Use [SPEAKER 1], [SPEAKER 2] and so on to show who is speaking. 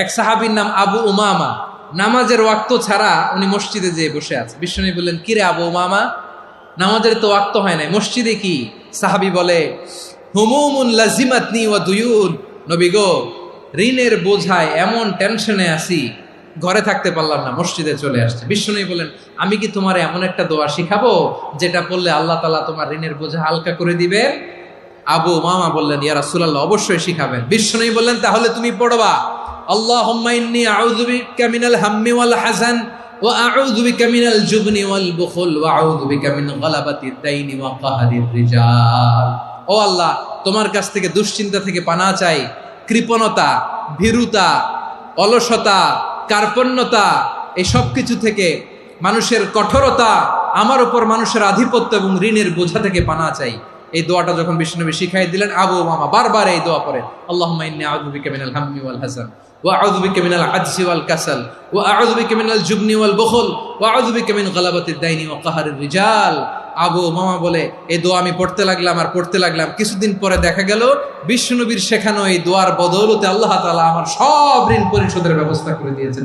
[SPEAKER 1] এক সাহাবীর নাম আবু উমামা, নামাজের ওয়াক্ত ছাড়া উনি মসজিদে যেয়ে বসে আছে। বিশ্বনবী বললেন, কিরে আবু উমামা, নামাজের তো ওয়াক্ত হয় নাই, মসজিদে কি? সাহাবী বলে, হুমুমুন লাজিমাতনি ওয়া দুয়ুন। নবী গো, ঋণের বোঝায় এমন টেনশনে আছি, ঘরে থাকতে পারলাম না, মসজিদে চলে আসছে। বিশ্বনবী বলেন, আমি কি তোমার এমন একটা দোয়া শিখাবো যেটা পড়লে আল্লাহ তাআলা তোমার ঋণের বোঝা হালকা করে দিবে? আবু উমামা বললেন, ইয়া রাসূলুল্লাহ, অবশ্যই শিখাবেন। বিশ্বনবী বললেন, তাহলে তুমি পড়বা, আল্লাহুম্মা ইন্নী আউযু বিকা মিনাল হাম্মি ওয়াল হাযান ওয়া আউযু বিকা মিনাল জুবনি ওয়াল বুখল ওয়া আউযু বিকা মিন গালাবাতিদ দাইনি ওয়া কাহরির রিজাল। ও আল্লাহ, তোমার কাছ থেকে দুশ্চিন্তা থেকে পানাহ চাই, কৃপণতা, ভীরুতা, অলসতা, কার্পণ্যতা, এই সব কিছু থেকে, মানুষের কঠোরতা, আমার উপর মানুষের আধিপত্য এবং ঋণের বোঝা থেকে পানাহ চাই। এই দোয়াটা যখন বিশ্বনবী শিখাই দিলেন, আবু উমামা বারবার এই দোয়া পড়েন, আল্লাহুম্মা ইন্নী আউযু বিকা মিনাল হাম্মি ওয়াল হাযান ওয়া আউযু বিকা মিনাল আজজি ওয়াল কাসাল ওয়া আউযু বিকা মিনাল জুবনি ওয়াল বুখল ওয়া আউযু বিকা মিন গালাবাতিদ দাইনি ওয়া কাহরির রিজাল। আবু উমামা বলে, এই দোয়া আমি পড়তে লাগলাম। কিছুদিন পরে দেখা গেল বিশ্বনবীর শেখানো এই দোয়ার বদৌলতে আল্লাহ তাআলা আমার সব ঋণ পরিশোধের ব্যবস্থা করে দিয়েছেন।